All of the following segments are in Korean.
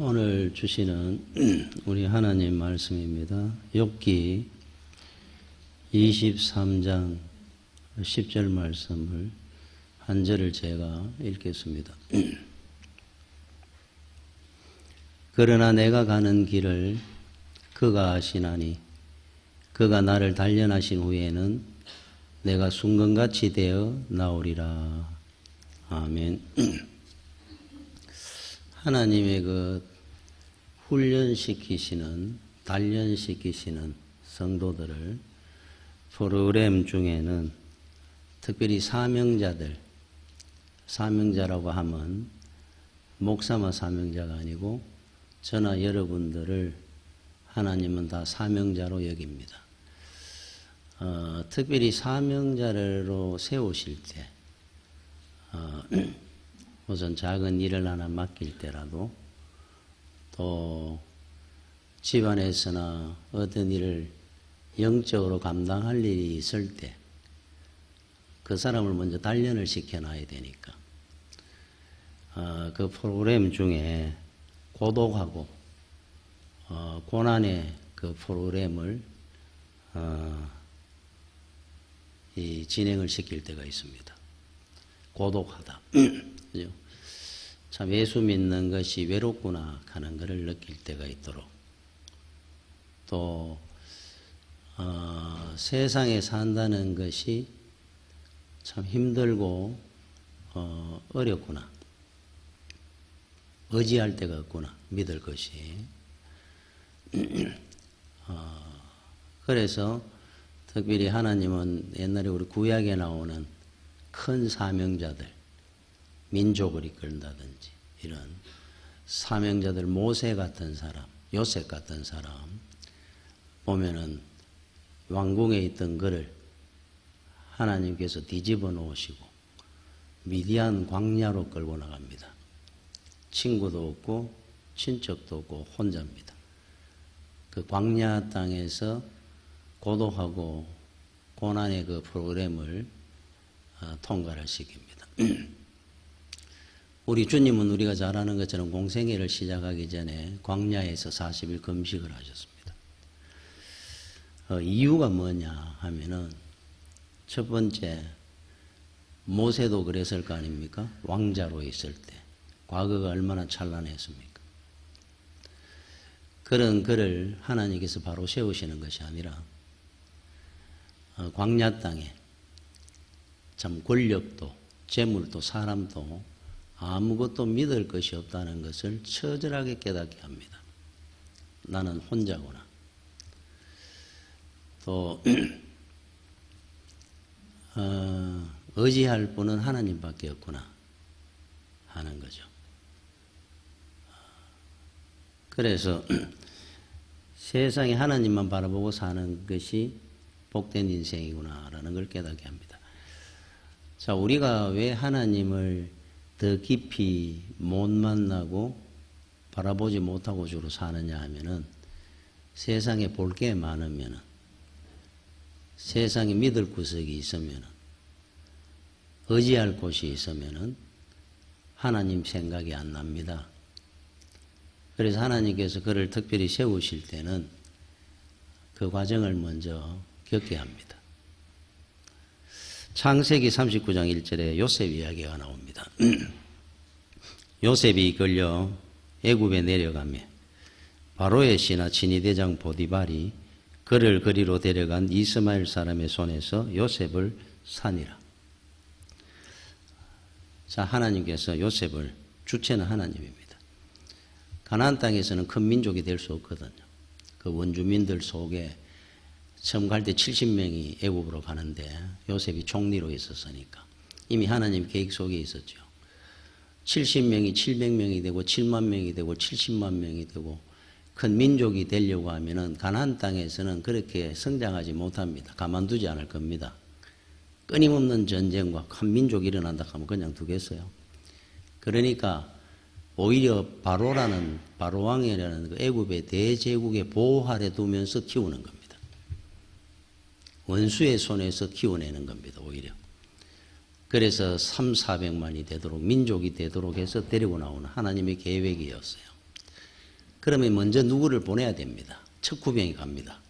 오늘 주시는 우리 하나님 말씀입니다. 욥기 23장 10절 말씀을 한 절을 제가 읽겠습니다. 그러나 내가 가는 길을 그가 아시나니 그가 나를 단련하신 후에는 내가 순금같이 되어 나오리라. 아멘. 하나님의 훈련시키시는, 단련시키시는 성도들을 프로그램 중에는 특별히 사명자라고 하면 목사만 사명자가 아니고 저나 여러분들을 하나님은 다 사명자로 여깁니다. 특별히 사명자로 세우실 때 우선 작은 일을 하나 맡길 때라도 또 집안에서나 어떤 일을 영적으로 감당할 일이 있을 때 그 사람을 먼저 단련을 시켜놔야 되니까 그 프로그램 중에 고독하고 고난의 그 프로그램을 진행을 시킬 때가 있습니다. 고독하다. 그죠? 참 예수 믿는 것이 외롭구나 하는 것을 느낄 때가 있도록 또 세상에 산다는 것이 참 힘들고 어렵구나. 의지할 데가 없구나. 믿을 것이. 그래서 특별히 하나님은 옛날에 우리 구약에 나오는 큰 사명자들, 민족을 이끌다든지 이런 사명자들, 모세 같은 사람, 요셉 같은 사람 보면은 왕궁에 있던 그를 하나님께서 뒤집어 놓으시고 미디안 광야로 끌고 나갑니다. 친구도 없고 친척도 없고 혼자입니다. 그 광야 땅에서 고독하고 고난의 그 프로그램을 통과를 시킵니다. 우리 주님은 우리가 잘 아는 것처럼 공생애를 시작하기 전에 광야에서 40일 금식을 하셨습니다. 이유가 뭐냐 하면은 첫 번째 모세도 그랬을 거 아닙니까? 왕자로 있을 때 과거가 얼마나 찬란했습니까? 그런 그를 하나님께서 바로 세우시는 것이 아니라 광야 땅에 참 권력도 재물도 사람도 아무것도 믿을 것이 없다는 것을 처절하게 깨닫게 합니다. 나는 혼자구나. 또 의지할 분은 하나님밖에 없구나 하는 거죠. 그래서 세상에 하나님만 바라보고 사는 것이 복된 인생이구나라는 걸 깨닫게 합니다. 자, 우리가 왜 하나님을 더 깊이 못 만나고 바라보지 못하고 주로 사느냐 하면은 세상에 볼 게 많으면은 세상에 믿을 구석이 있으면은 의지할 곳이 있으면은 하나님 생각이 안 납니다. 그래서 하나님께서 그를 특별히 세우실 때는 그 과정을 먼저 겪게 합니다. 창세기 39장 1절에 요셉 이야기가 나옵니다. 요셉이 이끌려 애굽에 내려가며 바로의 신하 친위대장 보디발이 그를 그리로 데려간 이스마엘 사람의 손에서 요셉을 사니라. 자, 하나님께서 요셉을, 주체는 하나님입니다. 가나안 땅에서는 큰 민족이 될 수 없거든요. 그 원주민들 속에 처음 갈 때 70명이 애굽으로 가는데 요셉이 총리로 있었으니까 이미 하나님 계획 속에 있었죠. 70명이 700명이 되고 7만 명이 되고 70만 명이 되고 큰 민족이 되려고 하면은 가나안 땅에서는 그렇게 성장하지 못합니다. 가만두지 않을 겁니다. 끊임없는 전쟁과 큰 민족이 일어난다 하면 그냥 두겠어요. 그러니까 오히려 바로왕이라는 그 애굽의 대제국의 보호 아래 두면서 키우는 겁니다. 원수의 손에서 키워내는 겁니다. 오히려. 그래서 300~400만이 되도록 민족이 되도록 해서 데리고 나오는 하나님의 계획이었어요. 그러면 먼저 누구를 보내야 됩니다. 척후병이 갑니다.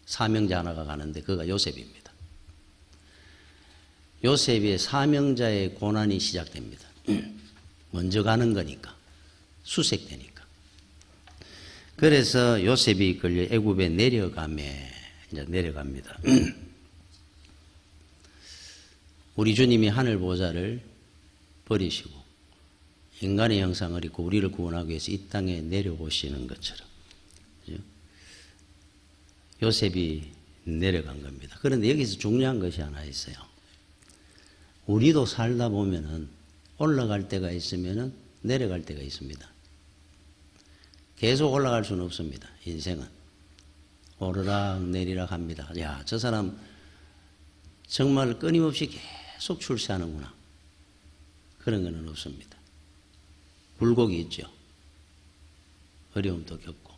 사명자 하나가 가는데 그가 요셉입니다. 요셉의 사명자의 고난이 시작됩니다. 먼저 가는 거니까. 수색되니까. 그래서 요셉이 끌려 애굽에 내려갑니다. 우리 주님이 하늘 보좌를 버리시고 인간의 형상을 입고 우리를 구원하기 위해서 이 땅에 내려오시는 것처럼 그렇죠? 요셉이 내려간 겁니다. 그런데 여기서 중요한 것이 하나 있어요. 우리도 살다 보면은 올라갈 때가 있으면은 내려갈 때가 있습니다. 계속 올라갈 수는 없습니다. 인생은 오르락 내리락 합니다. 야, 저 사람 정말 끊임없이 계속 출세하는구나. 그런 것은 없습니다. 굴곡이 있죠. 어려움도 겪고.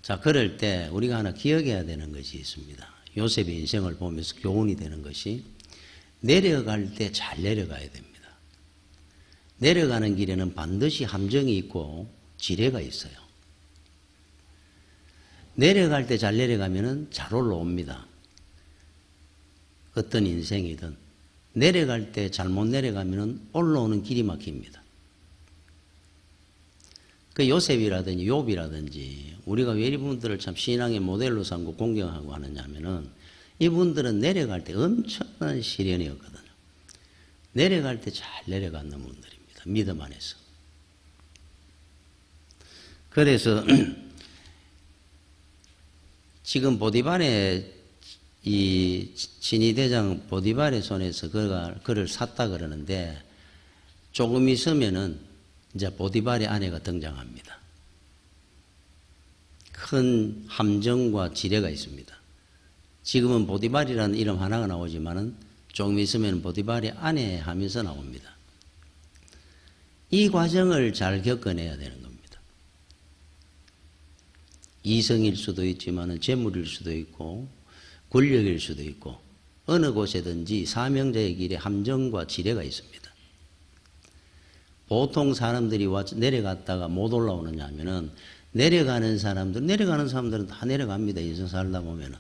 자, 그럴 때 우리가 하나 기억해야 되는 것이 있습니다. 요셉의 인생을 보면서 교훈이 되는 것이 내려갈 때 잘 내려가야 됩니다. 내려가는 길에는 반드시 함정이 있고 지뢰가 있어요. 내려갈 때 잘 내려가면은 잘 올라옵니다. 어떤 인생이든 내려갈 때 잘못 내려가면은 올라오는 길이 막힙니다. 그 요셉이라든지 욥이라든지 우리가 왜 이분들을 참 신앙의 모델로 삼고 공경하고 하느냐 하면은 이분들은 내려갈 때 엄청난 시련이었거든요. 내려갈 때 잘 내려가는 분들입니다. 믿음 안에서. 그래서 지금 보디발의 이 진위대장 보디발의 손에서 그를 샀다 그러는데 조금 있으면은 이제 보디발의 아내가 등장합니다. 큰 함정과 지뢰가 있습니다. 지금은 보디발이라는 이름 하나가 나오지만은 조금 있으면 보디발의 아내 하면서 나옵니다. 이 과정을 잘 겪어내야 되는 겁니다. 이성일 수도 있지만은 재물일 수도 있고 권력일 수도 있고 어느 곳에든지 사명자의 길에 함정과 지뢰가 있습니다. 보통 사람들이 내려갔다가 못 올라오느냐 하면은 내려가는 사람들은 다 내려갑니다. 인생 살다 보면은.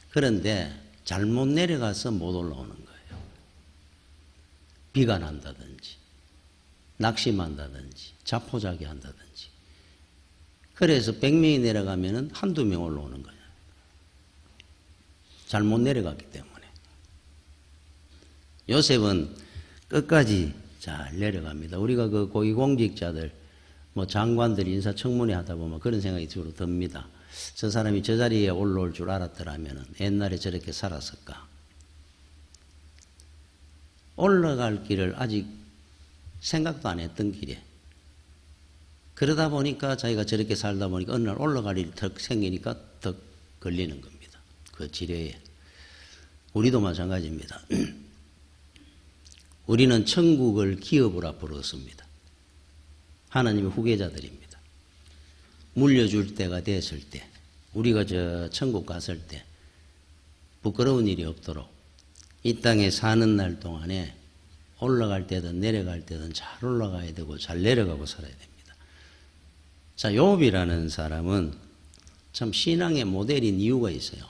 그런데 잘못 내려가서 못 올라오는 거예요. 비가 난다든지, 낙심한다든지, 자포자기 한다든지. 그래서 100명이 내려가면은 한두 명 올라오는 거예요. 잘못 내려갔기 때문에. 요셉은 끝까지 잘 내려갑니다. 우리가 그 고위공직자들, 뭐 장관들 인사청문회 하다 보면 그런 생각이 주로 듭니다. 저 사람이 저 자리에 올라올 줄 알았더라면 옛날에 저렇게 살았을까? 올라갈 길을 아직 생각도 안 했던 길에. 그러다 보니까 자기가 저렇게 살다 보니까 어느 날 올라갈 일이 더 생기니까 더 걸리는 겁니다. 그 지뢰에. 우리도 마찬가지입니다. 우리는 천국을 기업을 앞으로 얻습니다. 하나님의 후계자들입니다. 물려줄 때가 됐을 때, 우리가 저 천국 갔을 때 부끄러운 일이 없도록 이 땅에 사는 날 동안에 올라갈 때든 내려갈 때든 잘 올라가야 되고 잘 내려가고 살아야 됩니다. 자, 욥이라는 사람은 참 신앙의 모델인 이유가 있어요.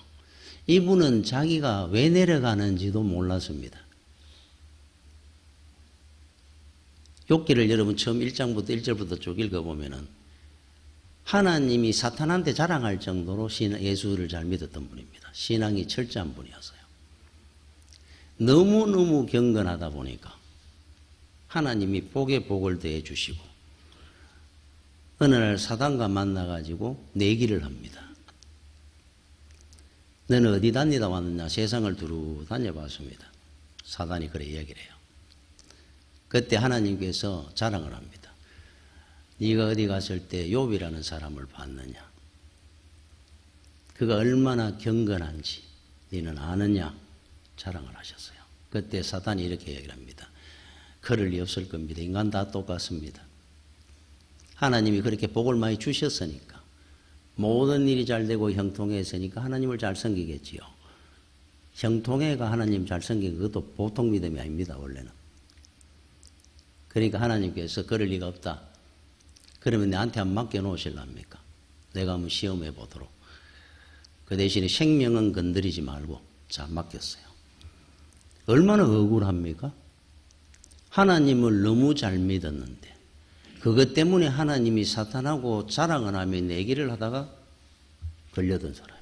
이분은 자기가 왜 내려가는지도 몰랐습니다. 욥기를 여러분 처음 1장부터 1절부터 쭉 읽어보면은 하나님이 사탄한테 자랑할 정도로 예수를 잘 믿었던 분입니다. 신앙이 철저한 분이었어요. 너무너무 경건하다 보니까 하나님이 복에 복을 더해 주시고 어느 날 사단과 만나가지고 내기를 합니다. 너는 어디 다니다 왔느냐? 세상을 두루 다녀봤습니다. 사단이 그래 이야기를 해요. 그때 하나님께서 자랑을 합니다. 네가 어디 갔을 때 욥이라는 사람을 봤느냐? 그가 얼마나 경건한지 너는 아느냐? 자랑을 하셨어요. 그때 사단이 이렇게 얘기를 합니다. 그럴 리 없을 겁니다. 인간 다 똑같습니다. 하나님이 그렇게 복을 많이 주셨으니까 모든 일이 잘 되고 형통했으니까 하나님을 잘 섬기겠지요. 형통해가 하나님 잘 섬기는 그것도 보통 믿음이 아닙니다. 원래는. 그러니까 하나님께서 그럴 리가 없다. 그러면 나한테 한번 맡겨놓으실랍니까? 내가 한번 시험해 보도록. 그 대신에 생명은 건드리지 말고 자 맡겼어요. 얼마나 억울합니까? 하나님을 너무 잘 믿었는데 그것 때문에 하나님이 사탄하고 자랑을 하며 내기를 하다가 걸려든 사람이에요.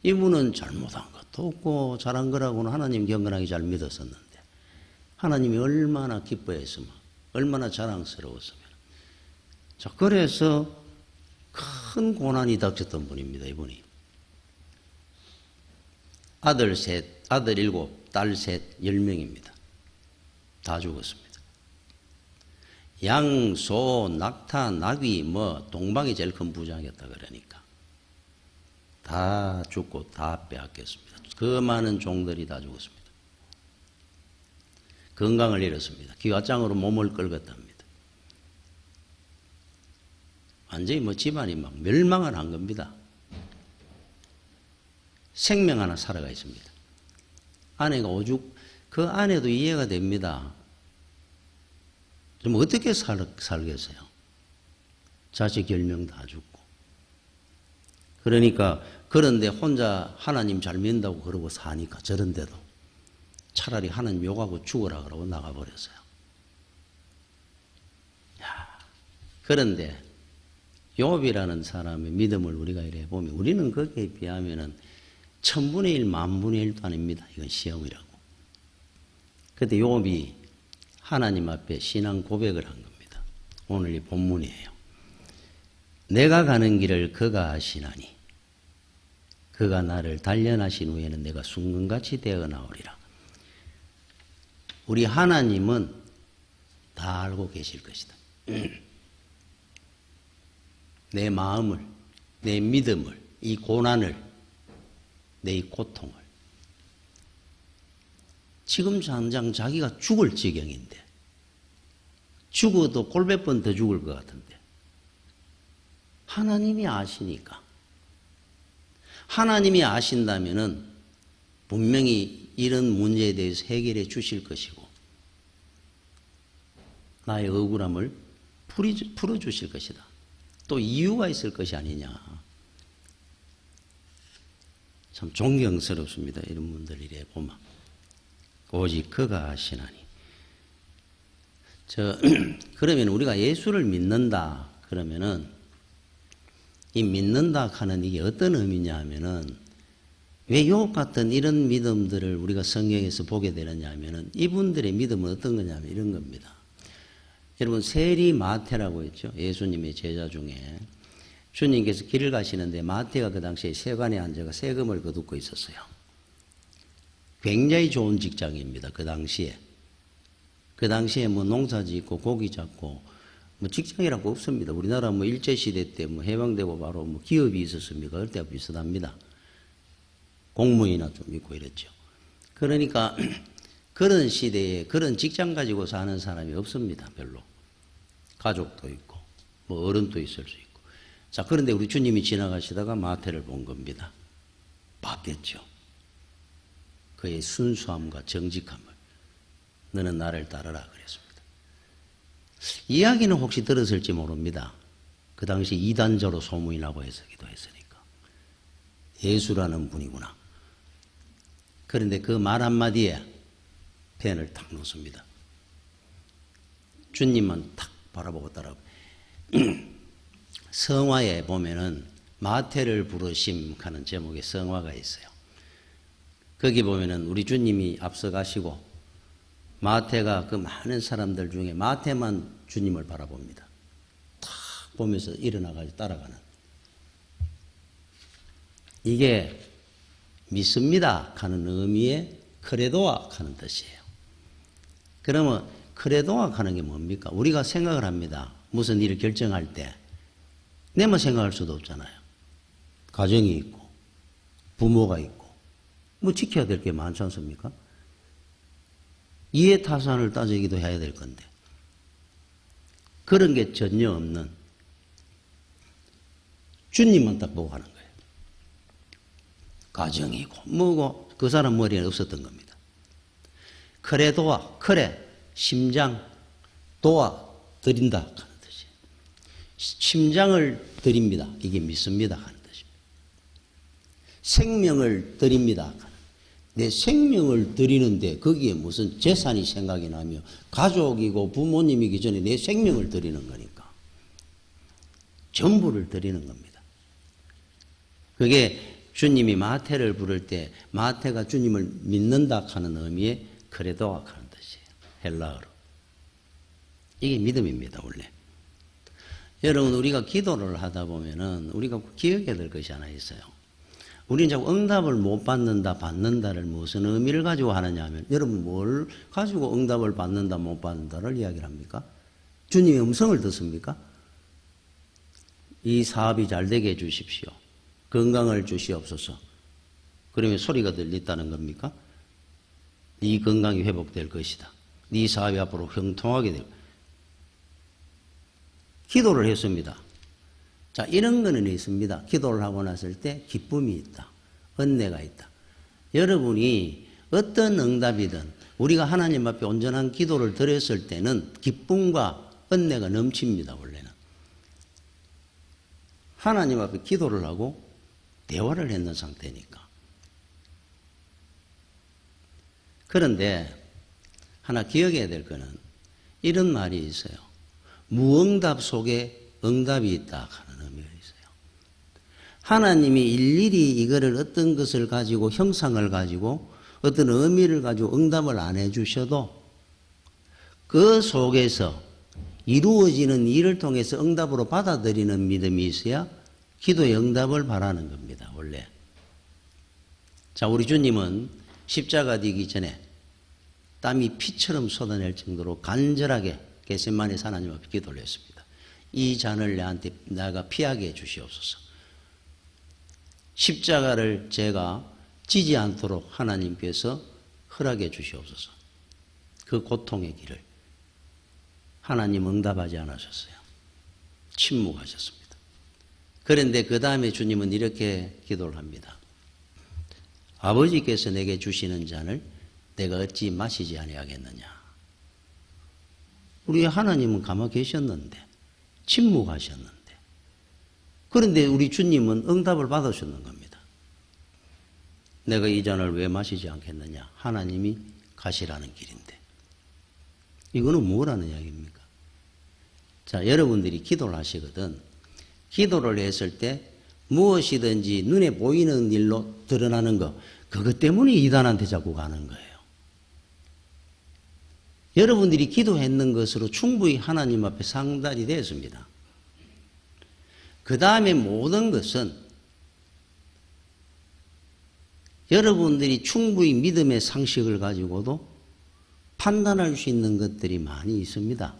이분은 잘못한 것도 없고 잘한 거라고는 하나님 경건하게 잘 믿었었는데 하나님이 얼마나 기뻐했으면 얼마나 자랑스러웠으면. 자, 그래서 큰 고난이 닥쳤던 분입니다. 이분이 아들 셋, 아들 7, 딸 셋, 10명입니다. 다 죽었습니다. 양, 소, 낙타, 나귀, 동방이 제일 큰 부자겠다 그러니까 다 죽고 다 빼앗겼습니다. 그 많은 종들이 다 죽었습니다. 건강을 잃었습니다. 기와장으로 몸을 긁었답니다. 완전히 집안이 막 멸망을 한 겁니다. 생명 하나 살아가 있습니다. 아내가 오죽, 그 아내도 이해가 됩니다. 좀 어떻게 살겠어요? 자식 10명 다 죽고. 그러니까, 그런데 혼자 하나님 잘 믿는다고 그러고 사니까 저런데도 차라리 하나님 욕하고 죽어라 그러고 나가버렸어요. 그런데 욥이라는 사람의 믿음을 우리가 이래 보면 우리는 거기에 비하면은 1000분의 1, 10,000분의 1도 아닙니다. 이건 시험이라고. 그때 욥이 하나님 앞에 신앙 고백을 한 겁니다. 오늘 이 본문이에요. 내가 가는 길을 그가 아시나니 그가 나를 단련하신 후에는 내가 순금같이 되어 나오리라. 우리 하나님은 다 알고 계실 것이다. 내 마음을, 내 믿음을, 이 고난을, 내 이 고통을. 지금 당장 자기가 죽을 지경인데 죽어도 골몇 번 더 죽을 것 같은데 하나님이 아시니까 하나님이 아신다면은 분명히 이런 문제에 대해서 해결해 주실 것이고 나의 억울함을 풀어주실 것이다. 또 이유가 있을 것이 아니냐. 참 존경스럽습니다. 이런 분들 이래 보면. 오직 그가 아시나니. 그러면 우리가 예수를 믿는다. 그러면은 이 믿는다 하는 이게 어떤 의미냐 하면은 왜 욥 같은 이런 믿음들을 우리가 성경에서 보게 되느냐 하면은 이분들의 믿음은 어떤 거냐면 이런 겁니다. 여러분 세리 마태라고 했죠. 예수님의 제자 중에 주님께서 길을 가시는데 마태가 그 당시에 세관에 앉아가 세금을 거두고 있었어요. 굉장히 좋은 직장입니다. 그 당시에 농사 짓고 고기 잡고 직장이라고 없습니다. 우리나라 일제시대 때 해방되고 바로 기업이 있었습니까? 그때하고 비슷합니다. 공무원이나 좀 있고 이랬죠. 그러니까 그런 시대에 그런 직장 가지고 사는 사람이 없습니다. 별로. 가족도 있고 어른도 있을 수 있고. 자, 그런데 우리 주님이 지나가시다가 마태를 본 겁니다. 봤겠죠. 그의 순수함과 정직함을. 너는 나를 따르라 그랬습니다. 이야기는 혹시 들었을지 모릅니다. 그 당시 이단자로 소문이 나고 해서기도 했으니까. 예수라는 분이구나. 그런데 그 말 한마디에 펜을 탁 놓습니다. 주님만 탁 바라보고 따라오고. 성화에 보면은 마태를 부르심 하는 제목의 성화가 있어요. 거기 보면은 우리 주님이 앞서가시고 마태가 그 많은 사람들 중에 마태만 주님을 바라봅니다. 탁 보면서 일어나가지고 따라가는. 이게 믿습니다 하는 의미의 크레도와 하는 뜻이에요. 그러면 크레도와 하는 게 뭡니까? 우리가 생각을 합니다. 무슨 일을 결정할 때 내만 생각할 수도 없잖아요. 가정이 있고 부모가 있고 지켜야 될 게 많지 않습니까? 이해타산을 따지기도 해야 될 건데 그런 게 전혀 없는 주님만 딱 보고 하는 거예요. 가정이고 뭐고 그 사람 머리에 없었던 겁니다. 크레도와 크레 심장 도와 드린다 하는 뜻이에요. 심장을 드립니다. 이게 믿습니다 하는 뜻입니다. 생명을 드립니다. 내 생명을 드리는데 거기에 무슨 재산이 생각이 나며 가족이고 부모님이기 전에 내 생명을 드리는 거니까 전부를 드리는 겁니다. 그게 주님이 마태를 부를 때 마태가 주님을 믿는다 하는 의미의 크레도아 하는 뜻이에요. 헬라어로. 이게 믿음입니다, 원래. 여러분, 우리가 기도를 하다 보면은 우리가 기억해야 될 것이 하나 있어요. 우리는 자꾸 응답을 못 받는다, 받는다를 무슨 의미를 가지고 하느냐 하면, 여러분 뭘 가지고 응답을 받는다, 못 받는다를 이야기를 합니까? 주님의 음성을 듣습니까? 이 사업이 잘 되게 해 주십시오. 건강을 주시옵소서. 그러면 소리가 들린다는 겁니까? 네 건강이 회복될 것이다. 네 사업이 앞으로 형통하게 될 것이다. 기도를 했습니다. 자, 이런 거는 있습니다. 기도를 하고 났을 때 기쁨이 있다. 은혜가 있다. 여러분이 어떤 응답이든 우리가 하나님 앞에 온전한 기도를 드렸을 때는 기쁨과 은혜가 넘칩니다, 원래는. 하나님 앞에 기도를 하고 대화를 했는 상태니까. 그런데 하나 기억해야 될 거는 이런 말이 있어요. 무응답 속에 응답이 있다 하는 의미가 있어요. 하나님이 일일이 이거를 어떤 것을 가지고 형상을 가지고 어떤 의미를 가지고 응답을 안 해주셔도 그 속에서 이루어지는 일을 통해서 응답으로 받아들이는 믿음이 있어야 기도의 응답을 바라는 겁니다, 원래. 자, 우리 주님은 십자가 지기 전에 땀이 피처럼 쏟아낼 정도로 간절하게 겟세마네 하나님 앞에 기도를 했습니다. 이 잔을 내가 피하게 해 주시옵소서. 십자가를 제가 지지 않도록 하나님께서 허락해 주시옵소서. 그 고통의 길을. 하나님 응답하지 않으셨어요. 침묵하셨습니다. 그런데 그 다음에 주님은 이렇게 기도를 합니다. 아버지께서 내게 주시는 잔을 내가 어찌 마시지 아니하겠느냐. 우리 하나님은 가만히 계셨는데, 침묵하셨는데, 그런데 우리 주님은 응답을 받으셨는 겁니다. 내가 이 잔을 왜 마시지 않겠느냐. 하나님이 가시라는 길인데. 이거는 뭐라는 이야기입니까? 자, 여러분들이 기도를 하시거든. 기도를 했을 때 무엇이든지 눈에 보이는 일로 드러나는 거, 그것 때문에 이단한테 자꾸 가는 거예요. 여러분들이 기도했는 것으로 충분히 하나님 앞에 상달이 되었습니다. 그 다음에 모든 것은 여러분들이 충분히 믿음의 상식을 가지고도 판단할 수 있는 것들이 많이 있습니다.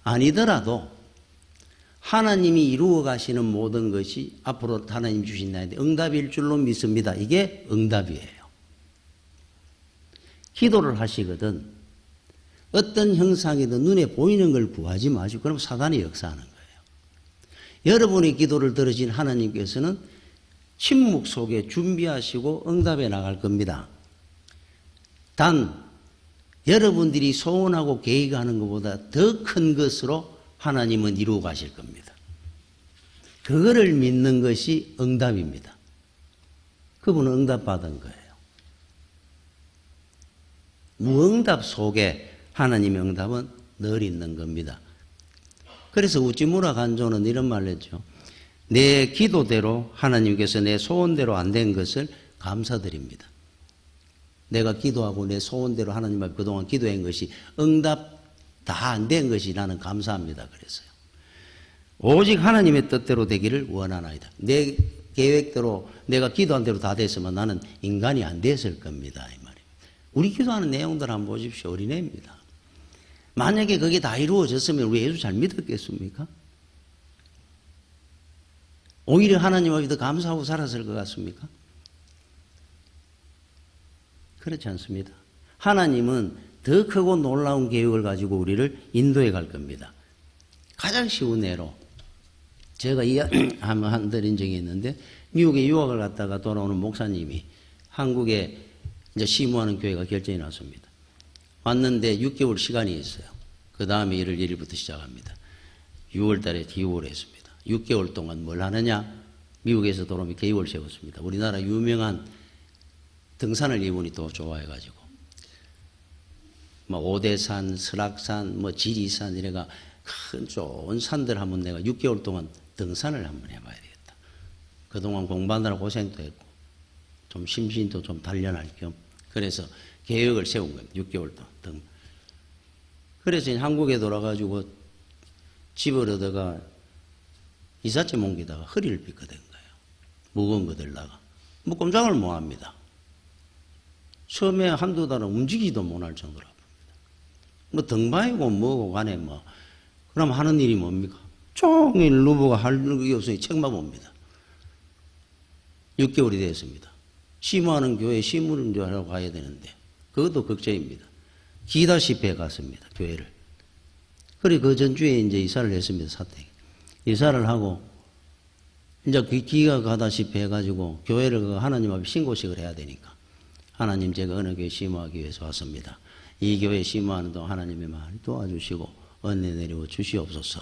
아니더라도 하나님이 이루어 가시는 모든 것이 앞으로 하나님 주신 나에게 응답일 줄로 믿습니다. 이게 응답이에요. 기도를 하시거든 어떤 형상이든 눈에 보이는 걸 구하지 마시고 그럼 사단이 역사하는 거예요. 여러분의 기도를 들으신 하나님께서는 침묵 속에 준비하시고 응답해 나갈 겁니다. 단 여러분들이 소원하고 계획하는 것보다 더 큰 것으로 하나님은 이루어 가실 겁니다. 그거를 믿는 것이 응답입니다. 그분은 응답받은 거예요. 무응답 속에 하나님의 응답은 늘 있는 겁니다. 그래서 우찌무라 간조는 이런 말을 했죠. 내 기도대로 하나님께서 내 소원대로 안 된 것을 감사드립니다. 내가 기도하고 내 소원대로 하나님 앞에 그동안 기도한 것이 응답 다 안 된 것이 나는 감사합니다. 그랬어요. 오직 하나님의 뜻대로 되기를 원하나이다. 내 계획대로 내가 기도한 대로 다 됐으면 나는 인간이 안 됐을 겁니다. 이 말입니다. 우리 기도하는 내용들 한번 보십시오. 어린애입니다. 만약에 그게 다 이루어졌으면 우리 예수 잘 믿었겠습니까? 오히려 하나님 앞에 더 감사하고 살았을 것 같습니까? 그렇지 않습니다. 하나님은 더 크고 놀라운 계획을 가지고 우리를 인도해 갈 겁니다. 가장 쉬운 예로 제가 한번 드린 적이 있는데 미국에 유학을 갔다가 돌아오는 목사님이 한국에 이제 시무하는 교회가 결정이 났습니다. 왔는데 6개월 시간이 있어요. 그 다음에 1월 1일부터 시작합니다. 6월 달에 기후를 했습니다. 6개월 동안 뭘 하느냐? 미국에서 돌아오면 계획을 세웠습니다. 우리나라 유명한 등산을 이분이 또 좋아해가지고 뭐 오대산, 설악산, 뭐 지리산 이래가 큰 좋은 산들 한번 내가 6개월 동안 등산을 한번 해봐야 되겠다. 그동안 공부하느라 고생도 했고 좀 심신도 좀 단련할 겸 그래서 계획을 세운 겁니다. 6개월 동안 그래서 한국에 돌아가지고 집을 얻어가 이삿짐 옮기다가 허리를 삐끗한 거예요. 무거운 거 들다가 뭐 꼼짝을 못 합니다. 처음에 한두 달은 움직이지도 못할 정도로 아픕니다. 뭐 등반이고 뭐고 간에 뭐 그럼 하는 일이 뭡니까? 종일 누부가 할 게 없으니 책만 봅니다. 6개월이 됐습니다. 심호하는 교회 심문조하러 가야 되는데 그것도 걱정입니다. 기다시피 갔습니다. 교회를. 그래 그 전주에 이제 이사를 했습니다. 사택. 이사를 하고 이제 기가 가다시피 해가지고 교회를 하나님 앞에 신고식을 해야 되니까 하나님 제가 어느 교회 심호하기 위해서 왔습니다. 이 교회 심호하는 동안 하나님이 많이 도와주시고 은혜 내리고 주시옵소서.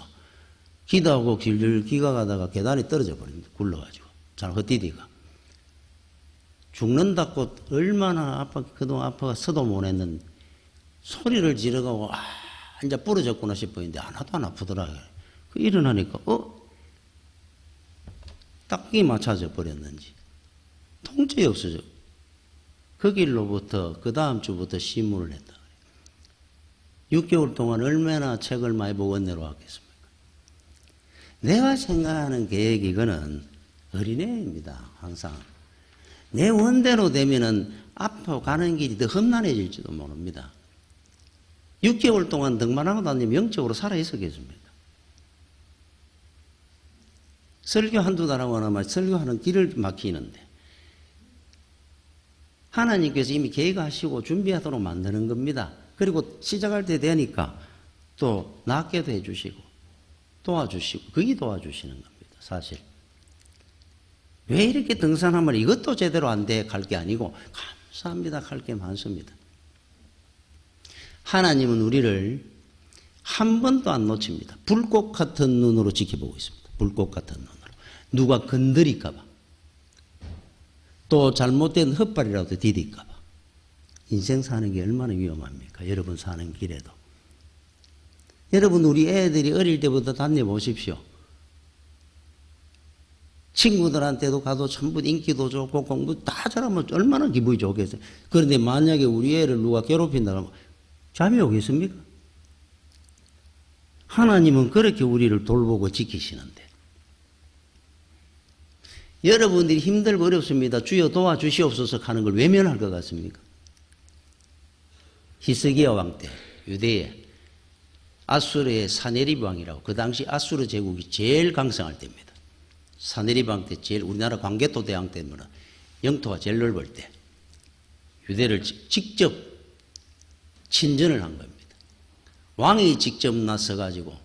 기도하고 기가 가다가 계단에 떨어져 버립니다. 굴러가지고 잘 헛디디가 죽는다고 얼마나 그동안 아파서도 못 했는데 소리를 지르고 이제 부러졌구나 싶었는데 하나도 안 아프더라고요. 그 일어나니까 딱히 맞춰져 버렸는지 통증이 없어져. 그 길로부터 그 다음 주부터 시무를 했다. 6개월 동안 얼마나 책을 많이 보고 은혜로 왔겠습니까? 내가 생각하는 계획이 이거는 어린애입니다. 항상. 내 원대로 되면은 앞으로 가는 길이 더 험난해질지도 모릅니다. 6개월 동안 등반하고 다니면 영적으로 살아있었겠습니까? 설교 한두 달 하고 나면 설교하는 길을 막히는데 하나님께서 이미 계획하시고 준비하도록 만드는 겁니다. 그리고 시작할 때 되니까 또 낫게도 해주시고 도와주시고 그게 도와주시는 겁니다. 사실 왜 이렇게 등산하면 이것도 제대로 안 돼 갈 게 아니고 감사합니다 할 게 많습니다. 하나님은 우리를 한 번도 안 놓칩니다. 불꽃 같은 눈으로 지켜보고 있습니다. 불꽃 같은 눈으로. 누가 건드릴까 봐. 또 잘못된 헛발이라도 디딜까 봐. 인생 사는 게 얼마나 위험합니까? 여러분 사는 길에도. 여러분 우리 애들이 어릴 때부터 다녀보십시오. 친구들한테도 가도 전부 인기도 좋고 공부 다 잘하면 얼마나 기분이 좋겠어요. 그런데 만약에 우리 애를 누가 괴롭힌다면 잠이 오겠습니까? 하나님은 그렇게 우리를 돌보고 지키시는데 여러분들이 힘들고 어렵습니다. 주여 도와주시옵소서 하는 걸 외면할 것 같습니까? 히스기야 왕 때 유대에 아수르의 사네립 왕이라고 그 당시 아수르 제국이 제일 강성할 때입니다. 사네립 왕 때 제일 우리나라 광개토 대왕 때문에 영토가 제일 넓을 때 유대를 직접 친전을 한 겁니다. 왕이 직접 나서 가지고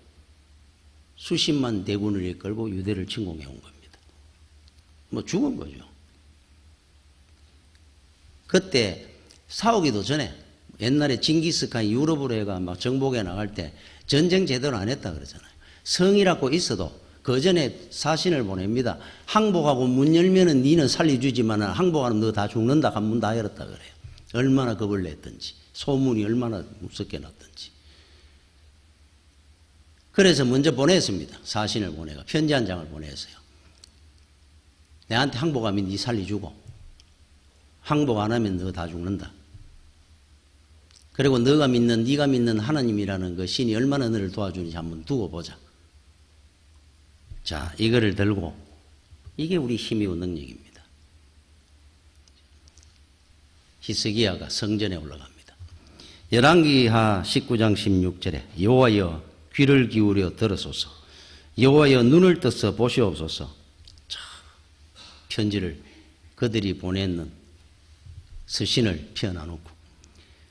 수십만 대군을 이끌고 유대를 침공해 온 겁니다. 뭐 죽은 거죠. 그때 싸우기도 전에 옛날에 징기스칸이 유럽으로 해가 막 정복해 나갈 때 전쟁 제대로 안 했다 그러잖아요. 성이라고 있어도 그 전에 사신을 보냅니다. 항복하고 문 열면은 니는 살려주지만 항복하면 너 다 죽는다 한 문 다 열었다 그래요. 얼마나 겁을 냈던지 소문이 얼마나 무섭게 났던지. 그래서 먼저 보냈습니다. 사신을 보내가 편지 한 장을 보냈어요. 내한테 항복하면 니 살려주고 항복 안 하면 너 다 죽는다. 그리고 네가 믿는 하나님이라는 그 신이 얼마나 너를 도와주는지 한번 두고 보자. 자, 이거를 들고 이게 우리 힘이고 능력입니다. 히스기야가 성전에 올라갑니다. 열왕기하 19장 16절에 여호와여 귀를 기울여 들으소서. 여호와여 눈을 떠서 보시옵소서. 자, 편지를 그들이 보냈는 서신을 펴놔놓고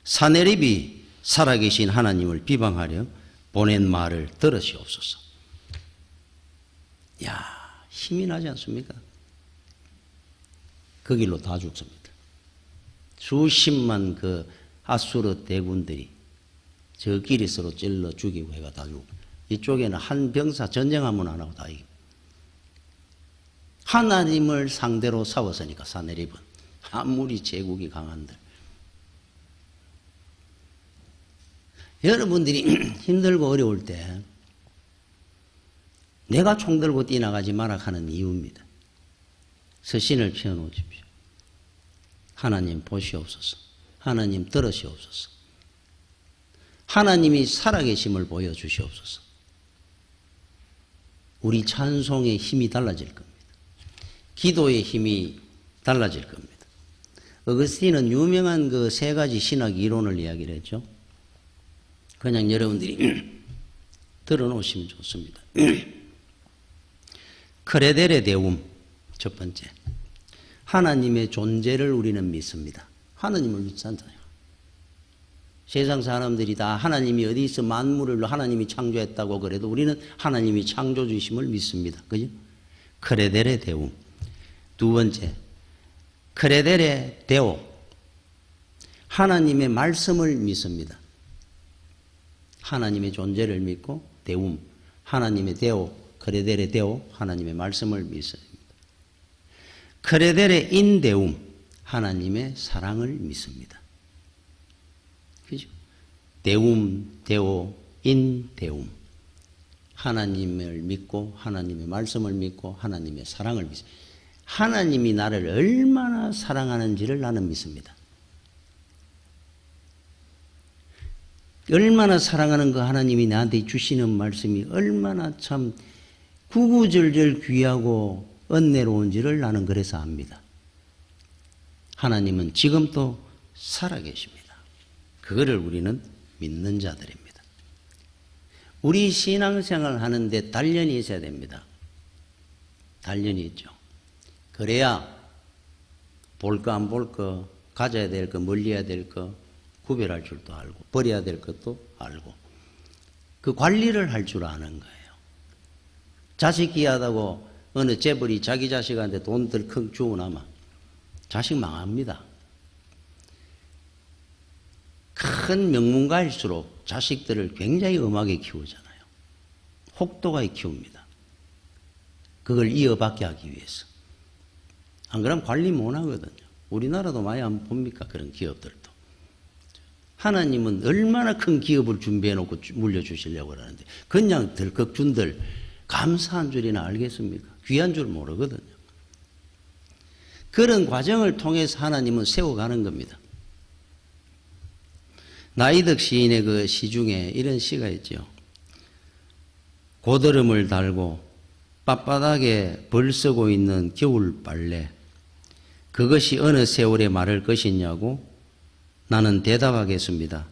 사네립이 살아계신 하나님을 비방하려 보낸 말을 들으시옵소서. 야, 힘이 나지 않습니까? 그 길로 다 죽습니다. 수십만 그 아수르 대군들이 저 길이 서로 찔러 죽이고 해가 다 죽고 이쪽에는 한 병사 전쟁하면 안 하고 다 이깁니다. 하나님을 상대로 싸웠으니까 사내립은. 아무리 제국이 강한들. 여러분들이 힘들고 어려울 때 내가 총 들고 뛰나가지 마라 하는 이유입니다. 서신을 펴놓으십시오. 하나님 보시옵소서. 하나님 들으시옵소서. 하나님이 살아계심을 보여주시옵소서. 우리 찬송의 힘이 달라질 겁니다. 기도의 힘이 달라질 겁니다. 어거스틴은 유명한 그 세 가지 신학 이론을 이야기를 했죠. 그냥 여러분들이 들어놓으시면 좋습니다. 크레데레 데움, 첫 번째. 하나님의 존재를 우리는 믿습니다. 하나님을 믿잖아요. 세상 사람들이 다 하나님이 어디 있어 만물을 하나님이 창조했다고 그래도 우리는 하나님이 창조주심을 믿습니다. 그죠? 크레데레 데움. 두 번째, 크레데레 데오. 하나님의 말씀을 믿습니다. 하나님의 존재를 믿고 데움. 하나님의 데오. 크레데레 데오. 하나님의 말씀을 믿습니다. 크레데레 인데움. 하나님의 사랑을 믿습니다. 그죠? 데움, 데오, 인, 데움. 하나님을 믿고 하나님의 말씀을 믿고 하나님의 사랑을 믿습니다. 하나님이 나를 얼마나 사랑하는지를 나는 믿습니다. 얼마나 사랑하는 그 하나님이 나한테 주시는 말씀이 얼마나 참 구구절절 귀하고 은혜로운지를 나는 그래서 압니다. 하나님은 지금도 살아계십니다. 그거를 우리는 믿는 자들입니다. 우리 신앙생활 하는데 단련이 있어야 됩니다. 단련이 있죠. 그래야 볼 거 안 볼 거, 가져야 될 거, 멀리해야 될 거 구별할 줄도 알고 버려야 될 것도 알고 그 관리를 할 줄 아는 거예요. 자식 귀하다고 어느 재벌이 자기 자식한테 돈 덜컥 주고 나면 자식 망합니다. 큰 명문가일수록 자식들을 굉장히 엄하게 키우잖아요. 혹독하게 키웁니다. 그걸 이어받게 하기 위해서. 안 그러면 관리 못 하거든요. 우리나라도 많이 안 봅니까? 그런 기업들도. 하나님은 얼마나 큰 기업을 준비해놓고 물려주시려고 하는데 그냥 덜컥 준들 감사한 줄이나 알겠습니까? 귀한 줄 모르거든요. 그런 과정을 통해서 하나님은 세워가는 겁니다. 나이득 시인의 그 시 중에 이런 시가 있죠. 고드름을 달고 빳빳하게 벌 쓰고 있는 겨울 빨래. 그것이 어느 세월에 마를 것이냐고 나는 대답하겠습니다.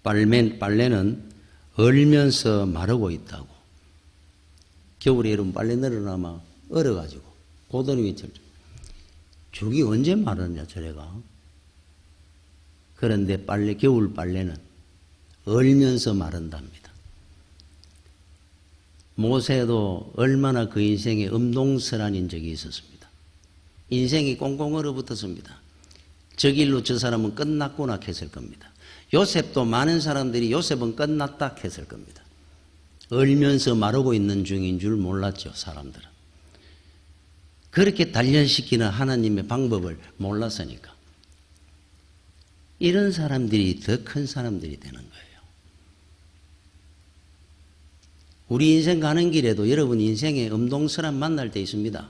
빨래는 얼면서 마르고 있다고. 겨울에 이런 빨래 늘어나면 얼어가지고 고드름이 들죠. 저기 언제 마르냐 저래가. 그런데 겨울 빨래는 얼면서 마른답니다. 모세도 얼마나 그 인생에 음동설한인 적이 있었습니다. 인생이 꽁꽁 얼어붙었습니다. 저 길로 저 사람은 끝났구나 했을 겁니다. 요셉도 많은 사람들이 요셉은 끝났다 했을 겁니다. 얼면서 마르고 있는 중인 줄 몰랐죠, 사람들은. 그렇게 단련시키는 하나님의 방법을 몰랐으니까. 이런 사람들이 더 큰 사람들이 되는 거예요. 우리 인생 가는 길에도 여러분 인생에 음동설한 만날 때 있습니다.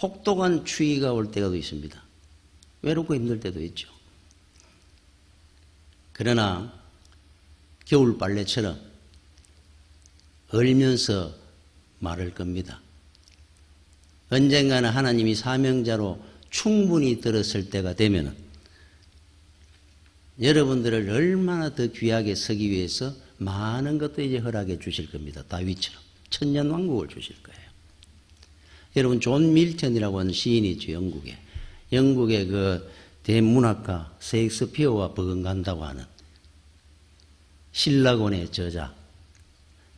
혹독한 추위가 올 때가 있습니다. 외롭고 힘들 때도 있죠. 그러나 겨울 빨래처럼 얼면서 마를 겁니다. 언젠가는 하나님이 사명자로 충분히 들었을 때가 되면은 여러분들을 얼마나 더 귀하게 서기 위해서 많은 것도 이제 허락해 주실 겁니다. 다윗처럼 천년왕국을 주실 거예요. 여러분 존 밀턴이라고 하는 시인이 있죠. 영국의 그 대문학가 셰익스피어와 버금간다고 하는 신라곤의 저자.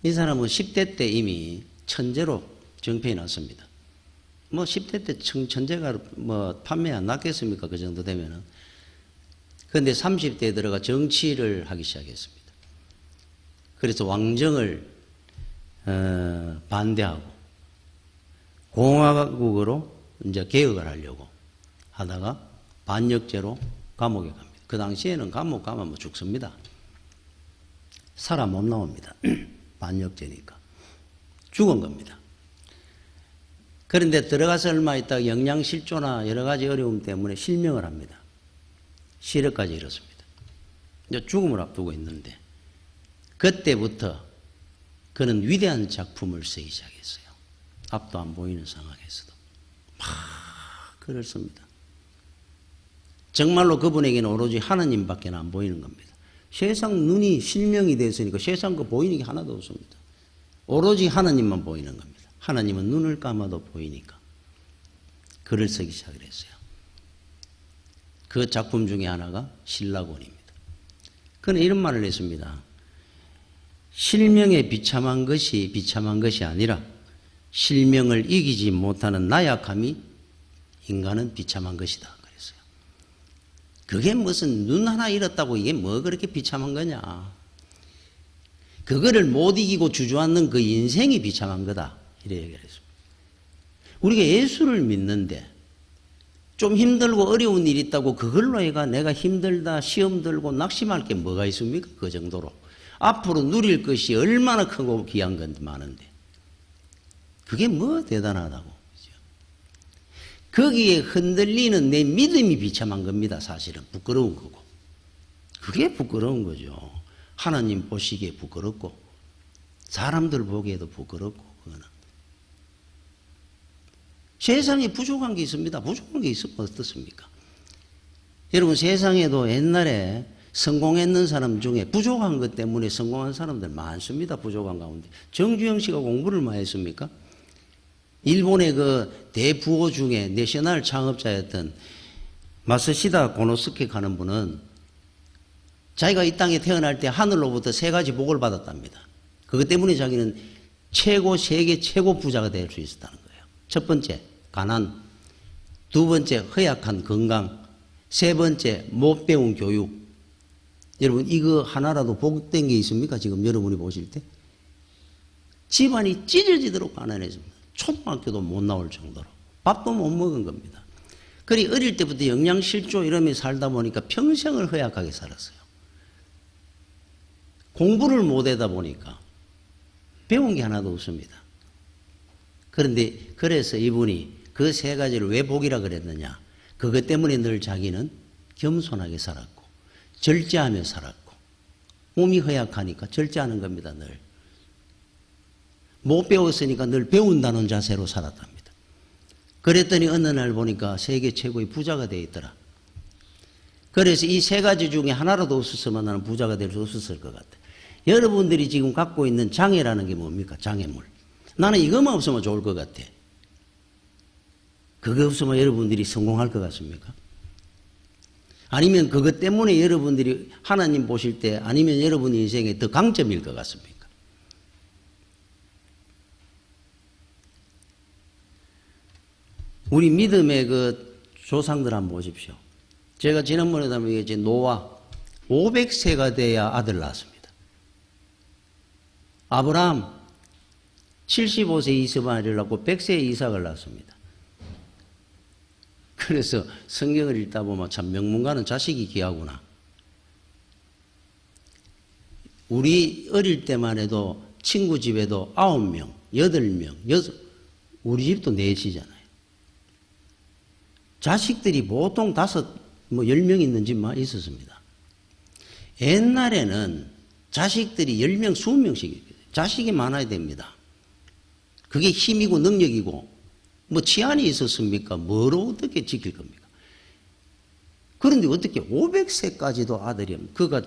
이 사람은 10대 때 이미 천재로 정평이 났습니다. 뭐 10대 때 천재가 뭐 판매 안 났겠습니까? 그 정도 되면은. 그런데 30대에 들어가 정치를 하기 시작했습니다. 그래서 왕정을 반대하고 공화국으로 이제 개혁을 하려고 하다가 반역죄로 감옥에 갑니다. 그 당시에는 감옥 가면 뭐 죽습니다. 살아 못 나옵니다. 반역죄니까. 죽은 겁니다. 그런데 들어가서 얼마 있다가 영양실조나 여러 가지 어려움 때문에 실명을 합니다. 실역까지 이렇습니다. 이제 죽음을 앞두고 있는데 그때부터 그는 위대한 작품을 쓰기 시작했어요. 앞도 안 보이는 상황에서도 막 글을 씁니다. 정말로 그분에게는 오로지 하나님밖에 안 보이는 겁니다. 세상 눈이 실명이 됐으니까 세상 거 보이는 게 하나도 없습니다. 오로지 하나님만 보이는 겁니다. 하나님은 눈을 감아도 보이니까 글을 쓰기 시작을 했어요. 그 작품 중에 하나가 신라곤입니다. 그는 이런 말을 했습니다. 실명에 비참한 것이 아니라 실명을 이기지 못하는 나약함이 인간은 비참한 것이다. 그랬어요. 그게 무슨 눈 하나 잃었다고 이게 뭐 그렇게 비참한 거냐. 그거를 못 이기고 주저앉는 그 인생이 비참한 거다. 이렇게 얘기를 했습니다. 우리가 예수를 믿는데 좀 힘들고 어려운 일이 있다고 그걸로 해가 내가 힘들다, 시험 들고 낙심할 게 뭐가 있습니까? 그 정도로. 앞으로 누릴 것이 얼마나 크고 귀한 건지 많은데. 그게 뭐 대단하다고. 거기에 흔들리는 내 믿음이 비참한 겁니다. 사실은. 부끄러운 거고. 그게 부끄러운 거죠. 하나님 보시기에 부끄럽고 사람들 보기에도 부끄럽고 그거는. 세상에 부족한 게 있습니다. 부족한 게 있으면 어떻습니까? 여러분 세상에도 옛날에 성공했는 사람 중에 부족한 것 때문에 성공한 사람들 많습니다. 부족한 가운데. 정주영 씨가 공부를 많이 했습니까? 일본의 그 대부호 중에 내셔널 창업자였던 마스시다 고노스케 가는 분은 자기가 이 땅에 태어날 때 하늘로부터 3가지 복을 받았답니다. 그것 때문에 자기는 세계 최고 부자가 될 수 있었다는 거예요. 첫 번째, 가난. 두 번째, 허약한 건강. 세 번째, 못 배운 교육. 여러분 이거 하나라도 복된 게 있습니까? 지금 여러분이 보실 때. 집안이 찢어지도록 가난해집니다. 초등학교도 못 나올 정도로. 밥도 못 먹은 겁니다. 그리 어릴 때부터 영양실조 이러며 살다 보니까 평생을 허약하게 살았어요. 공부를 못하다 보니까 배운 게 하나도 없습니다. 그런데 그래서 이분이 그 3가지를 왜 복이라 그랬느냐. 그것 때문에 늘 자기는 겸손하게 살았고 절제하며 살았고 몸이 허약하니까 절제하는 겁니다. 늘. 못 배웠으니까 늘 배운다는 자세로 살았답니다. 그랬더니 어느 날 보니까 세계 최고의 부자가 되어 있더라. 그래서 이 3가지 중에 하나라도 없었으면 나는 부자가 될 수 없었을 것 같아. 여러분들이 지금 갖고 있는 장애라는 게 뭡니까? 장애물. 나는 이것만 없으면 좋을 것 같아. 그거 없으면 여러분들이 성공할 것 같습니까? 아니면 그것 때문에 여러분들이 하나님 보실 때 아니면 여러분 인생에 더 강점일 것 같습니까? 우리 믿음의 그 조상들 한번 보십시오. 제가 지난번에도 한번 얘기했지. 노아 500세가 돼야 아들 낳았습니다. 아브라함 75세 이스마엘을 낳고 100세에 이삭을 낳았습니다. 그래서 성경을 읽다 보면 참 명문가는 자식이 귀하구나. 우리 어릴 때만 해도 친구 집에도 9명, 8명, 6, 우리 집도 4이잖아요. 자식들이 보통 5, 10명 있는 집만 있었습니다. 옛날에는 자식들이 10명, 20명씩 자식이 많아야 됩니다. 그게 힘이고 능력이고 뭐 치안이 있었습니까? 뭐로 어떻게 지킬 겁니까? 그런데 어떻게 500세까지도 아들이 그가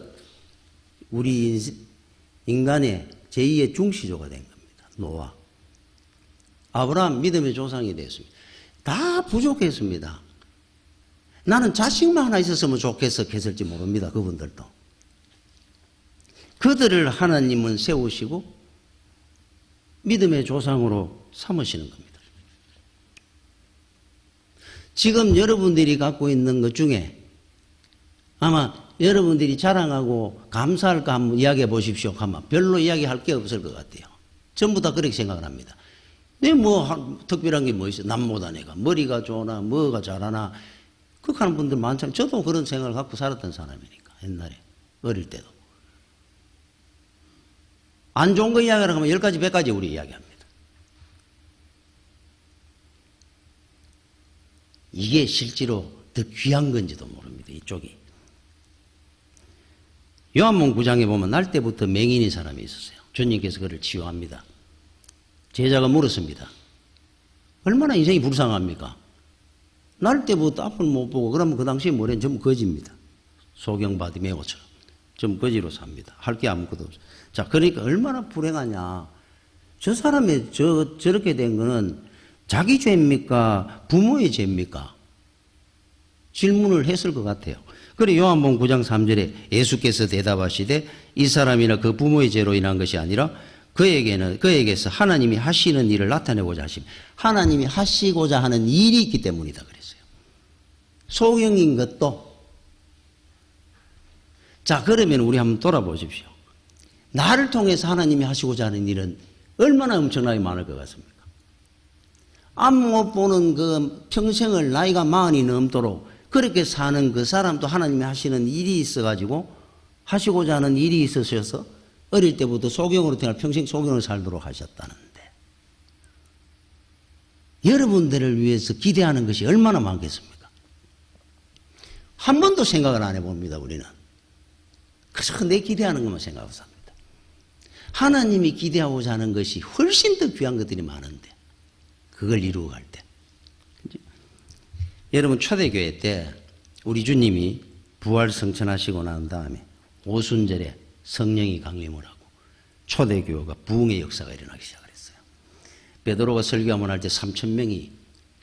우리 인간의 제2의 중시조가 된 겁니다. 노아. 아브라함 믿음의 조상이 됐습니다. 다 부족했습니다. 나는 자식만 하나 있었으면 좋겠어 했을지 모릅니다. 그분들도. 그들을 하나님은 세우시고 믿음의 조상으로 삼으시는 겁니다. 지금 여러분들이 갖고 있는 것 중에 아마 여러분들이 자랑하고 감사할 거 한번 이야기해 보십시오. 아마 별로 이야기할 게 없을 것 같아요. 전부 다 그렇게 생각을 합니다. 내 뭐 특별한 게 뭐 있어? 남보다 내가 머리가 좋나 뭐가 잘하나 그렇게 하는 분들 많잖아요. 저도 그런 생각을 갖고 살았던 사람이니까 옛날에 어릴 때도. 안 좋은 거 이야기하라고 하면 10가지 100가지 우리 이야기합니다. 이게 실제로 더 귀한 건지도 모릅니다. 이쪽이. 요한복음 9장에 보면 날 때부터 맹인인 사람이 있었어요. 주님께서 그를 치유합니다. 제자가 물었습니다. 얼마나 인생이 불쌍합니까? 날 때부터 앞을 못 보고 그러면 그 당시에 뭐래? 전부 거지입니다. 소경바디메오처럼. 전부 거지로 삽니다. 할 게 아무것도 없어요. 자, 그러니까 얼마나 불행하냐. 저 사람의 저렇게 된 거는 자기 죄입니까? 부모의 죄입니까? 질문을 했을 것 같아요. 그래 요한복음 9장 3절에 예수께서 대답하시되 이 사람이나 그 부모의 죄로 인한 것이 아니라 그에게서 하나님이 하시는 일을 나타내고자 하심. 하나님이 하시고자 하는 일이 있기 때문이다 그랬어요. 소경인 것도. 자, 그러면 우리 한번 돌아보십시오. 나를 통해서 하나님이 하시고자 하는 일은 얼마나 엄청나게 많을 것 같습니까? 앞 못 보는 그 평생을 나이가 40이 넘도록 그렇게 사는 그 사람도 하나님이 하시는 일이 있어가지고 하시고자 하는 일이 있으셔서 어릴 때부터 소경으로 태어나 평생 소경으로 살도록 하셨다는데 여러분들을 위해서 기대하는 것이 얼마나 많겠습니까? 한 번도 생각을 안 해봅니다. 우리는. 그래서 내 기대하는 것만 생각하고 삽니다. 하나님이 기대하고자 하는 것이 훨씬 더 귀한 것들이 많은데 그걸 이루어 갈 때. 여러분 초대교회 때 우리 주님이 부활 성천하시고 난 다음에 오순절에 성령이 강림을 하고 초대교회가 부흥의 역사가 일어나기 시작을 했어요. 베드로가 설교하면 할 때 3,000명이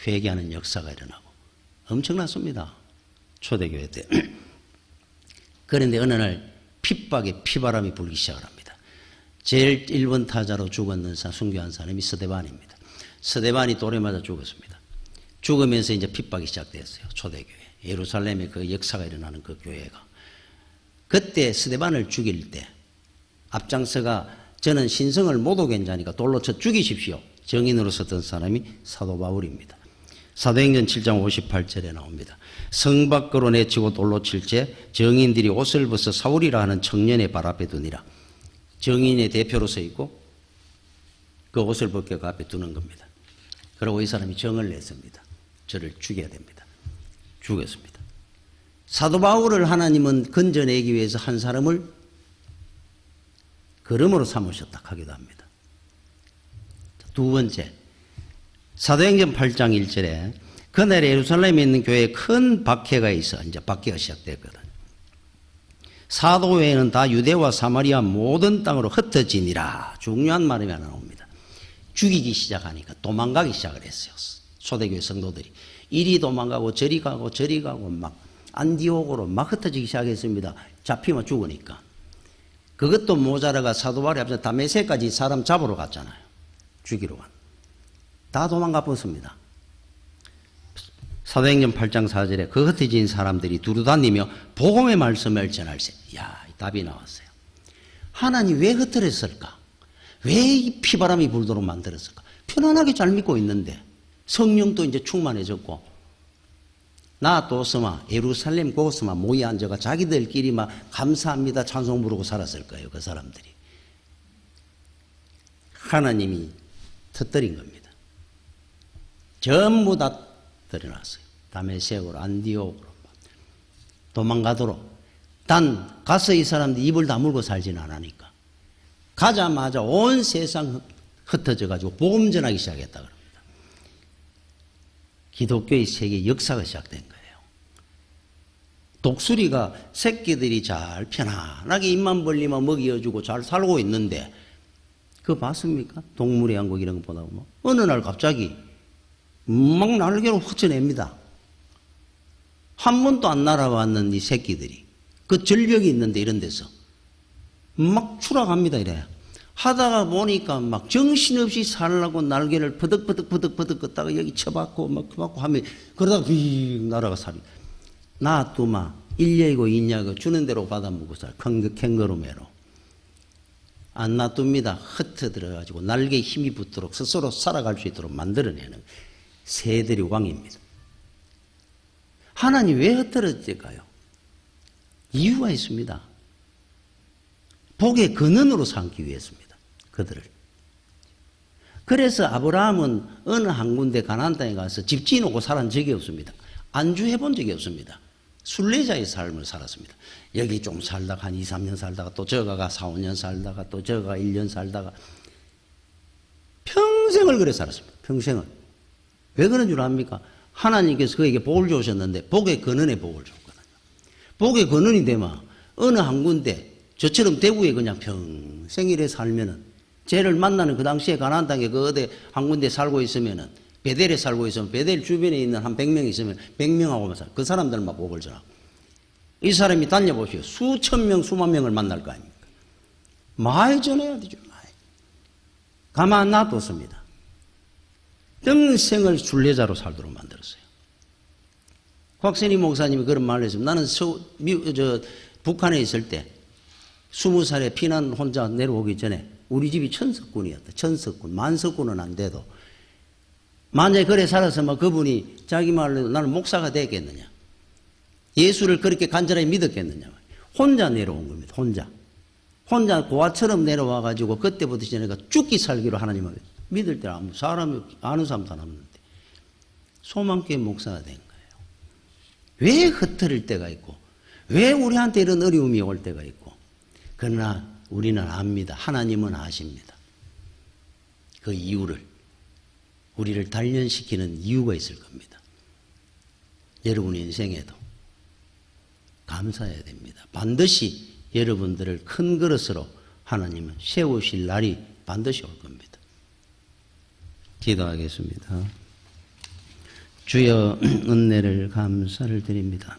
회개하는 역사가 일어나고 엄청났습니다. 초대교회 때. 그런데 어느 날 핍박에 피바람이 불기 시작을 합니다. 제일 1번 타자로 죽었는 순교한 사람이 스데반입니다. 스데반이 돌에 맞아 죽었습니다. 죽으면서 이제 핍박이 시작됐어요. 초대교회. 예루살렘에 그 역사가 일어나는 그 교회가. 그때 스데반을 죽일 때 앞장서가 저는 신성을 못 오게 괜찮으니까 돌로 쳐 죽이십시오. 정인으로 섰던 사람이 사도 바울입니다. 사도행전 7장 58절에 나옵니다. 성 밖으로 내치고 돌로 칠째 정인들이 옷을 벗어 사울이라 하는 청년의 발 앞에 두니라. 정인의 대표로 서 있고 그 옷을 벗겨 그 앞에 두는 겁니다. 그리고 이 사람이 정을 냈습니다. 저를 죽여야 됩니다. 죽였습니다. 사도 바울을 하나님은 건져내기 위해서 한 사람을 걸음으로 삼으셨다 하기도 합니다. 두 번째, 사도행전 8장 1절에 그날 예루살렘에 있는 교회에 큰 박해가 있어 이제 박해가 시작됐거든요. 사도회는 다 유대와 사마리아 모든 땅으로 흩어지니라. 중요한 말이 하나 나옵니다. 죽이기 시작하니까 도망가기 시작을 했어요. 초대교회 성도들이. 이리 도망가고 저리 가고 저리 가고 막 안디옥으로 막 흩어지기 시작했습니다. 잡히면 죽으니까. 그것도 모자라가 사도 바울이 앞서 다메섹까지 사람 잡으러 갔잖아요. 죽이러 간. 다 도망가 버렸습니다. 사도행전 8장 4절에 그 흩어진 사람들이 두루다니며 복음의 말씀을 전할세. 야, 답이 나왔어요. 하나님 왜 흩어졌을까? 왜 이 피바람이 불도록 만들었을까? 편안하게 잘 믿고 있는데 성령도 이제 충만해졌고 나 또스마 예루살렘 고스마 모여 앉아가 자기들끼리 막 감사합니다 찬송 부르고 살았을 거예요. 그 사람들이. 하나님이 터뜨린 겁니다. 전부 다 들여놨어요. 다메섹으로 안디옥으로 도망가도록. 단 가서 이 사람들이 입을 다물고 살지는 않으니까 가자마자 온 세상 흩어져 가지고 복음 전하기 시작했다 그럽니다. 기독교의 세계 역사가 시작된 거예요. 독수리가 새끼들이 잘 편안하게 입만 벌리면 먹이어주고 잘 살고 있는데 그거 봤습니까? 동물의 왕국 이런 거 보다 보면 어느 날 갑자기 막 날개로 흩어냅니다. 한 번도 안 날아왔는 이 새끼들이 그 절벽이 있는데 이런 데서 막 추락합니다. 이래 하다가 보니까 막 정신없이 살라고 날개를 버덕버덕 걷다가 여기 쳐박고 막 쳐박고 하면 그러다가 휙 날아가 살이. 놔두마 1녀이고 2녀이고 주는 대로 받아먹고 살 캥거루매로. 안 놔둡니다. 흩어들어가지고 날개에 힘이 붙도록 스스로 살아갈 수 있도록 만들어내는 새들의 왕입니다. 하나님 왜 흩어졌을까요? 이유가 있습니다. 복의 근원으로 삼기 위해서입니다. 그들을. 그래서 아브라함은 어느 한 군데 가나안 땅에 가서 집 지어놓고 살은 적이 없습니다. 안주해 본 적이 없습니다. 순례자의 삶을 살았습니다. 여기 좀 살다가 한 2, 3년 살다가 또 저가가 4, 5년 살다가 또 저가가 1년 살다가 평생을 그래 살았습니다. 평생을. 왜 그런 줄 압니까? 하나님께서 그에게 복을 주셨는데 복의 근원에 복을 줬거든요. 복의 근원이 되면 어느 한 군데 저처럼 대구에 그냥 평생 이래 살면은 쟤를 만나는 그 당시에 가나안 땅에 그 어디 한 군데 살고 있으면은 베델에 살고 있으면 베델 주변에 있는 한 100명 있으면 100명하고만 살아. 그 사람들만 복을 전하고. 이 사람이 다녀보시오. 수천 명, 수만 명을 만날 거 아닙니까? 많이 전해야 되죠. 많이. 가만 놔뒀습니다. 평생을 순례자로 살도록 만들었어요. 곽선희 목사님이 그런 말을 했습니다. 나는 북한에 있을 때 20살에 피난 혼자 내려오기 전에 우리 집이 천석군이었다. 천석군. 만석군은 안 돼도. 만약에 그래 살았으면 그분이 자기 말로 나는 목사가 되겠느냐. 예수를 그렇게 간절하게 믿었겠느냐. 혼자 내려온 겁니다. 혼자 고아처럼 내려와가지고 그때부터 지내가 죽기 살기로 하나님을 믿을 때 아무 사람이 아는 사람도 안 없는데 소망교회 목사가 된 거예요. 왜 흩어질 때가 있고 왜 우리한테 이런 어려움이 올 때가 있고 그러나 우리는 압니다. 하나님은 아십니다. 그 이유를 우리를 단련시키는 이유가 있을 겁니다. 여러분 인생에도 감사해야 됩니다. 반드시 여러분들을 큰 그릇으로 하나님은 세우실 날이 반드시 올 겁니다. 기도하겠습니다. 주여 은혜를 감사를 드립니다.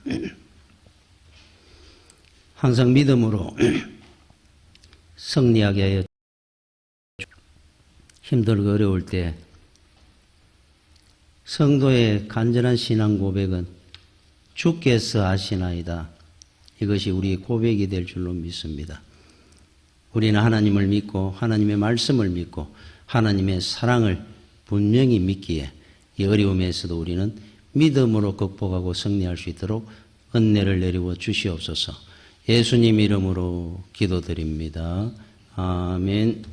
항상 믿음으로 승리하게 하여 힘들고 어려울 때 성도의 간절한 신앙 고백은 주께서 아시나이다. 이것이 우리의 고백이 될 줄로 믿습니다. 우리는 하나님을 믿고 하나님의 말씀을 믿고 하나님의 사랑을 분명히 믿기에 이 어려움에서도 우리는 믿음으로 극복하고 승리할 수 있도록 은혜를 내리워 주시옵소서. 예수님 이름으로 기도드립니다. 아멘.